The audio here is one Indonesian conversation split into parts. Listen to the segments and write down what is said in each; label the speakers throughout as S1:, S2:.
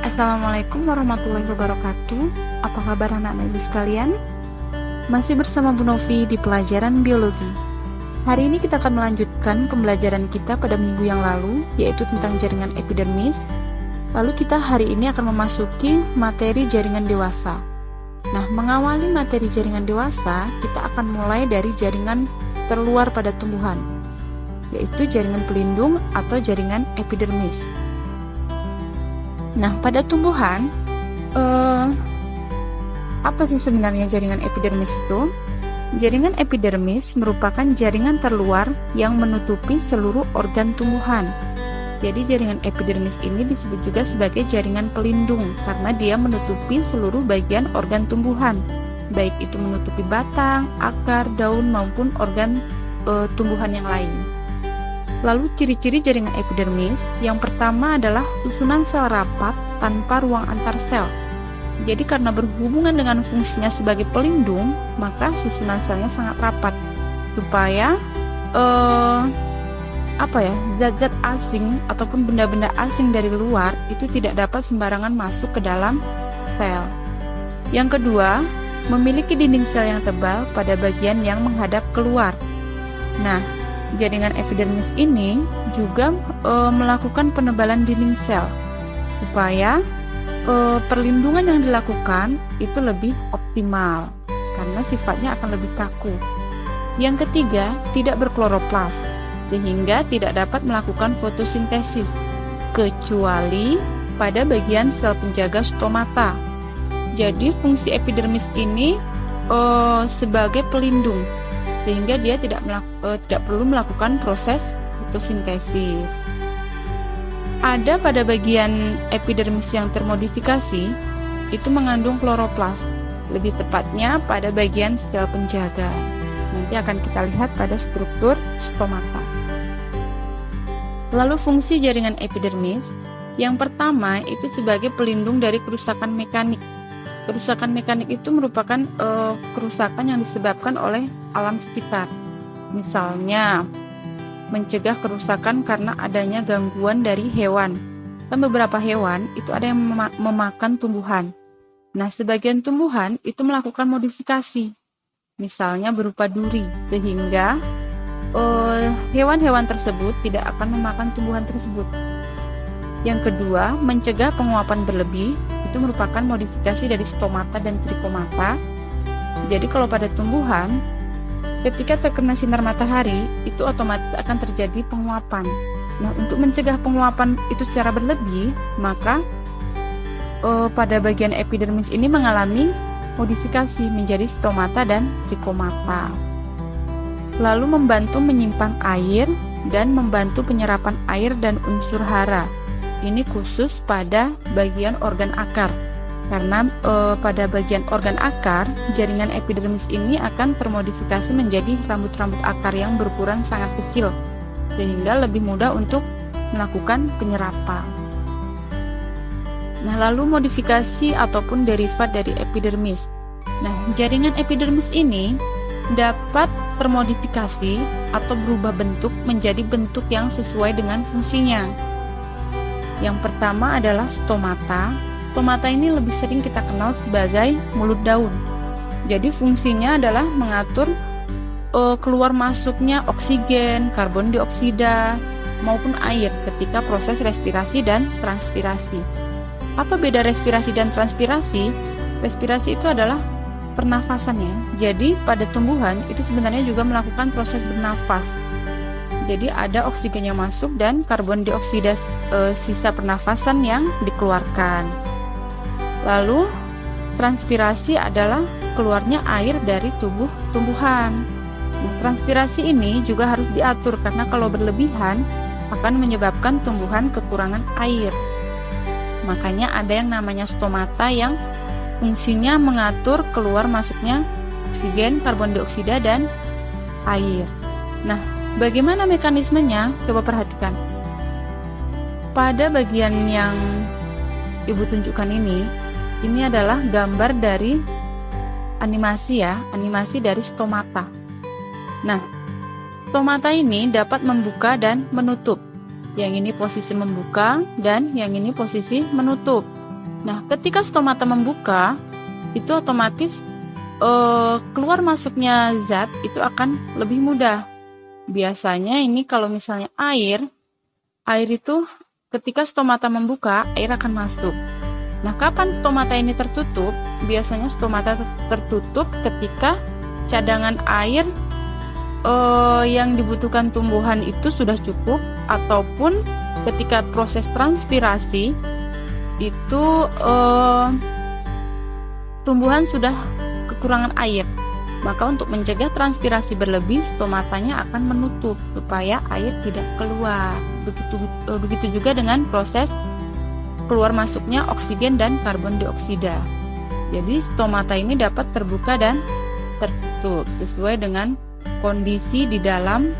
S1: Assalamualaikum warahmatullahi wabarakatuh. Apa kabar anak-anak ibu sekalian? Masih bersama Bu Novi di pelajaran biologi. Hari ini kita akan melanjutkan pembelajaran kita pada minggu yang lalu, yaitu tentang jaringan epidermis. Lalu kita hari ini akan memasuki materi jaringan dewasa. Nah, mengawali materi jaringan dewasa, kita akan mulai dari jaringan terluar pada tumbuhan, yaitu jaringan pelindung atau jaringan epidermis. Nah, pada tumbuhan, apa sih sebenarnya jaringan epidermis itu? Jaringan epidermis merupakan jaringan terluar yang menutupi seluruh organ tumbuhan. Jadi jaringan epidermis ini disebut juga sebagai jaringan pelindung karena dia menutupi seluruh bagian organ tumbuhan, baik itu menutupi batang, akar, daun maupun organ tumbuhan yang lain. Lalu ciri-ciri jaringan epidermis, yang pertama adalah susunan sel rapat tanpa ruang antar sel. Jadi karena berhubungan dengan fungsinya sebagai pelindung, maka susunan selnya sangat rapat supaya zat-zat asing ataupun benda-benda asing dari luar itu tidak dapat sembarangan masuk ke dalam sel. Yang kedua, memiliki dinding sel yang tebal pada bagian yang menghadap keluar. Nah, jaringan epidermis ini juga melakukan penebalan dinding sel supaya perlindungan yang dilakukan itu lebih optimal karena sifatnya akan lebih kaku. Yang ketiga, tidak berkloroplas sehingga tidak dapat melakukan fotosintesis kecuali pada bagian sel penjaga stomata. Jadi fungsi epidermis ini sebagai pelindung sehingga dia tidak perlu melakukan proses fotosintesis. Ada pada bagian epidermis yang termodifikasi itu mengandung kloroplas, lebih tepatnya pada bagian sel penjaga. Nanti akan kita lihat pada struktur stomata. Lalu fungsi jaringan epidermis, yang pertama itu sebagai pelindung dari kerusakan mekanik. Kerusakan mekanik itu merupakan kerusakan yang disebabkan oleh alam sekitar. Misalnya, mencegah kerusakan karena adanya gangguan dari hewan. Dan beberapa hewan itu ada yang memakan tumbuhan. Nah, sebagian tumbuhan itu melakukan modifikasi. Misalnya berupa duri, sehingga hewan-hewan tersebut tidak akan memakan tumbuhan tersebut. Yang kedua, mencegah penguapan berlebih. Itu merupakan modifikasi dari stomata dan trichomata. Jadi kalau pada tumbuhan, ketika terkena sinar matahari, itu otomatis akan terjadi penguapan. Nah, untuk mencegah penguapan itu secara berlebih, maka pada bagian epidermis ini mengalami modifikasi menjadi stomata dan trichomata. Lalu membantu menyimpan air dan membantu penyerapan air dan unsur hara. Ini khusus pada bagian organ akar, karena pada bagian organ akar, jaringan epidermis ini akan termodifikasi menjadi rambut-rambut akar yang berukuran sangat kecil, sehingga lebih mudah untuk melakukan penyerapan. Nah, lalu modifikasi ataupun derivat dari epidermis. Nah, jaringan epidermis ini dapat termodifikasi atau berubah bentuk menjadi bentuk yang sesuai dengan fungsinya. Yang pertama adalah stomata. Stomata ini lebih sering kita kenal sebagai mulut daun. Jadi fungsinya adalah mengatur keluar masuknya oksigen, karbon dioksida, maupun air ketika proses respirasi dan transpirasi. Apa beda respirasi dan transpirasi? Respirasi itu adalah pernafasan ya. Jadi pada tumbuhan itu sebenarnya juga melakukan proses bernafas. Jadi ada oksigen yang masuk dan karbon dioksida sisa pernafasan yang dikeluarkan. Lalu transpirasi adalah keluarnya air dari tubuh tumbuhan. Nah, transpirasi ini juga harus diatur karena kalau berlebihan akan menyebabkan tumbuhan kekurangan air. Makanya ada yang namanya stomata yang fungsinya mengatur keluar masuknya oksigen, karbon dioksida, dan air. Nah, bagaimana mekanismenya? Coba perhatikan. Pada bagian yang Ibu tunjukkan ini adalah gambar dari animasi ya, animasi dari stomata. Nah, stomata ini dapat membuka dan menutup. Yang ini posisi membuka dan yang ini posisi menutup. Nah, ketika stomata membuka, itu otomatis keluar masuknya zat itu akan lebih mudah. Biasanya ini kalau misalnya air itu ketika stomata membuka, air akan masuk. Nah, kapan stomata ini tertutup? Biasanya stomata tertutup ketika cadangan air yang dibutuhkan tumbuhan itu sudah cukup, ataupun ketika proses transpirasi itu tumbuhan sudah kekurangan air. Maka untuk mencegah transpirasi berlebih, stomatanya akan menutup supaya air tidak keluar. Begitu juga dengan proses keluar masuknya oksigen dan karbon dioksida. Jadi stomata ini dapat terbuka dan tertutup sesuai dengan kondisi di dalam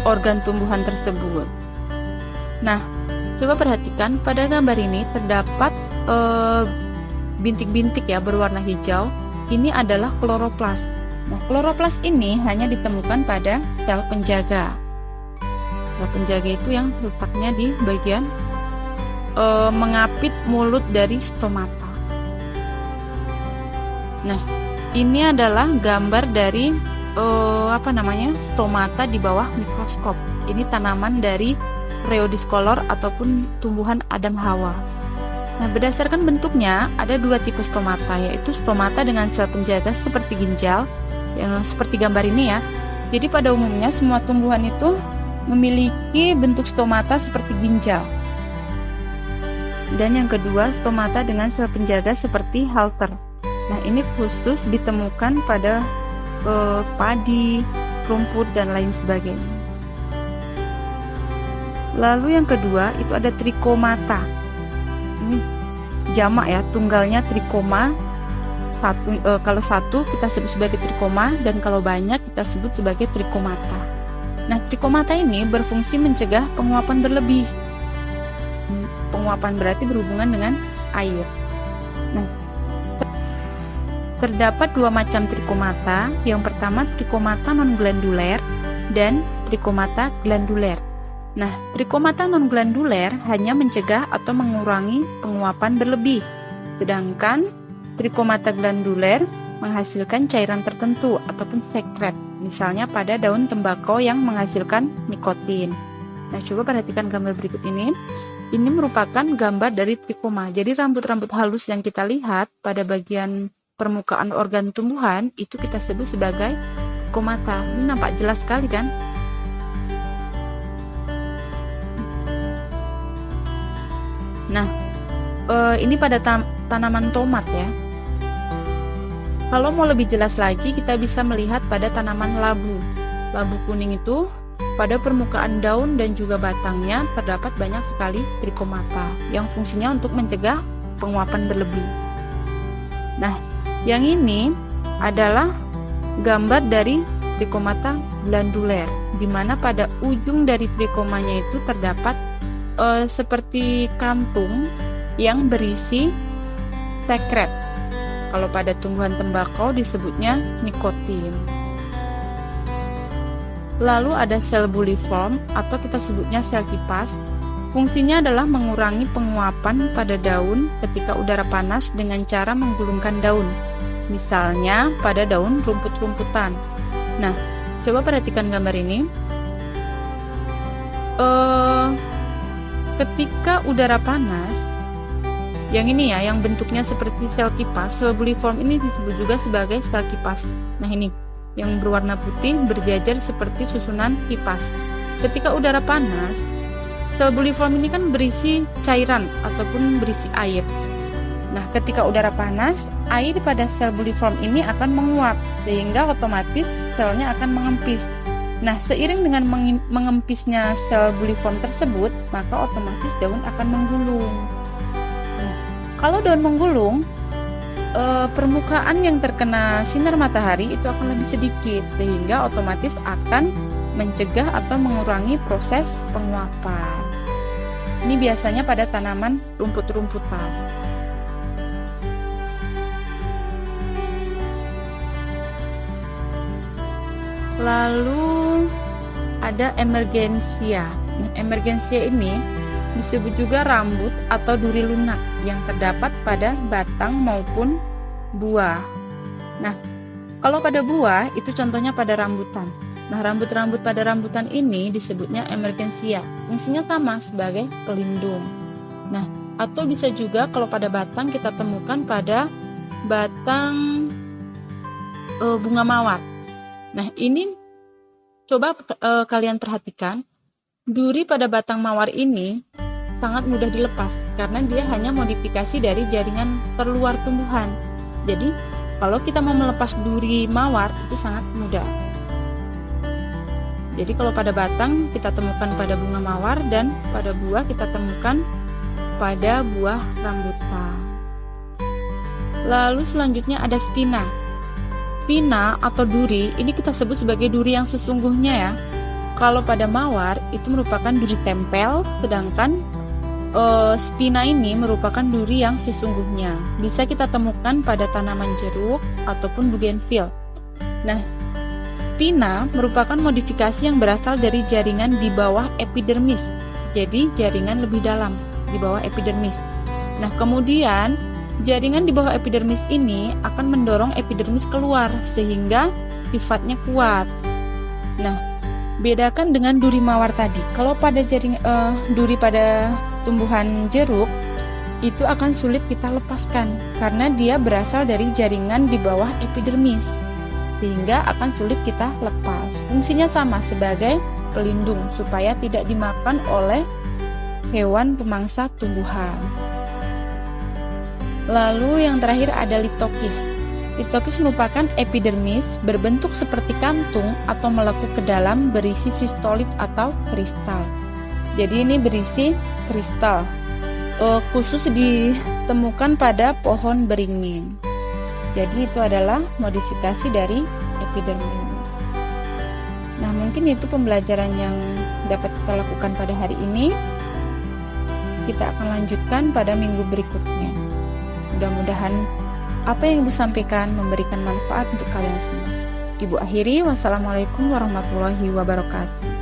S1: organ tumbuhan tersebut. Nah, coba perhatikan pada gambar ini terdapat bintik-bintik ya berwarna hijau. Ini adalah kloroplas. Nah, kloroplas ini hanya ditemukan pada sel penjaga. Sel penjaga itu yang letaknya di bagian mengapit mulut dari stomata. Nah, ini adalah gambar dari stomata di bawah mikroskop. Ini tanaman dari Rheodiscolor ataupun tumbuhan Adam Hawa. Nah, berdasarkan bentuknya ada dua tipe stomata, yaitu stomata dengan sel penjaga seperti ginjal, yang seperti gambar ini ya. Jadi pada umumnya semua tumbuhan itu memiliki bentuk stomata seperti ginjal. Dan yang kedua, stomata dengan sel penjaga seperti halter. Nah, ini khusus ditemukan pada padi, rumput, dan lain sebagainya. Lalu yang kedua itu ada trichomata. Ini jamak ya, tunggalnya trichoma. Kalau satu kita sebut sebagai trichoma, dan kalau banyak kita sebut sebagai trichomata. Nah, trichomata ini berfungsi mencegah penguapan berlebih. Penguapan berarti berhubungan dengan air. Nah, terdapat dua macam trichomata. Yang pertama trichomata non-glanduler dan trichomata glanduler. Nah, trichomata non-glanduler hanya mencegah atau mengurangi penguapan berlebih, sedangkan trichomata glanduler menghasilkan cairan tertentu ataupun sekret, misalnya pada daun tembakau yang menghasilkan nikotin. Nah, coba perhatikan gambar berikut ini. Ini merupakan gambar dari trichoma. Jadi rambut-rambut halus yang kita lihat pada bagian permukaan organ tumbuhan itu kita sebut sebagai trichomata. Ini nampak jelas sekali kan? Nah, ini pada tanaman tomat ya. Kalau mau lebih jelas lagi, kita bisa melihat pada tanaman labu. Labu kuning itu pada permukaan daun dan juga batangnya terdapat banyak sekali trichomata yang fungsinya untuk mencegah penguapan berlebih. Nah, yang ini adalah gambar dari trichomata glanduler, di mana pada ujung dari trichomanya itu terdapat seperti kantung yang berisi sekret. Kalau pada tumbuhan tembakau disebutnya nikotin. Lalu ada sel buliform atau kita sebutnya sel kipas. Fungsinya adalah mengurangi penguapan pada daun ketika udara panas dengan cara menggulungkan daun. Misalnya pada daun rumput-rumputan. Nah, coba perhatikan gambar ini. Ketika udara panas, yang ini ya, yang bentuknya seperti sel kipas, sel buliform ini disebut juga sebagai sel kipas. Nah, ini yang berwarna putih berjajar seperti susunan kipas. Ketika udara panas, sel buliform ini kan berisi cairan ataupun berisi air. Nah, ketika udara panas, air pada sel buliform ini akan menguap, sehingga otomatis selnya akan mengempis. Nah, seiring dengan mengempisnya sel buliform tersebut, maka otomatis daun akan menggulung. Nah, kalau daun menggulung, permukaan yang terkena sinar matahari itu akan lebih sedikit, sehingga otomatis akan mencegah atau mengurangi proses penguapan. Ini biasanya pada tanaman rumput-rumputan. Lalu ada emergensia. Emergensia ini disebut juga rambut atau duri lunak yang terdapat pada batang maupun buah. Nah, kalau pada buah itu contohnya pada rambutan. Nah, rambut-rambut pada rambutan ini disebutnya emergensia. Fungsinya sama sebagai pelindung. Nah, atau bisa juga kalau pada batang kita temukan pada batang bunga mawar. Nah, ini coba kalian perhatikan, duri pada batang mawar ini sangat mudah dilepas karena dia hanya modifikasi dari jaringan terluar tumbuhan. Jadi, kalau kita mau melepas duri mawar itu sangat mudah. Jadi, kalau pada batang kita temukan pada bunga mawar dan pada buah kita temukan pada buah rambutan. Lalu selanjutnya ada spina. Spina atau duri ini kita sebut sebagai duri yang sesungguhnya ya. Kalau pada mawar itu merupakan duri tempel, sedangkan spina ini merupakan duri yang sesungguhnya. Bisa kita temukan pada tanaman jeruk ataupun bougainville. Nah, spina merupakan modifikasi yang berasal dari jaringan di bawah epidermis. Jadi jaringan lebih dalam di bawah epidermis. Nah, kemudian jaringan di bawah epidermis ini akan mendorong epidermis keluar sehingga sifatnya kuat. Nah, bedakan dengan duri mawar tadi. Kalau pada duri pada tumbuhan jeruk itu akan sulit kita lepaskan karena dia berasal dari jaringan di bawah epidermis sehingga akan sulit kita lepas. Fungsinya sama sebagai pelindung supaya tidak dimakan oleh hewan pemangsa tumbuhan. Lalu yang terakhir ada litokis. Litokis merupakan epidermis berbentuk seperti kantung atau melekuk ke dalam berisi sistolit atau kristal. Jadi ini berisi kristal, khusus ditemukan pada pohon beringin. Jadi itu adalah modifikasi dari epidermis. Nah, mungkin itu pembelajaran yang dapat kita lakukan pada hari ini. Kita akan lanjutkan pada minggu berikutnya. Mudah-mudahan apa yang Ibu sampaikan memberikan manfaat untuk kalian semua. Ibu akhiri, wassalamualaikum warahmatullahi wabarakatuh.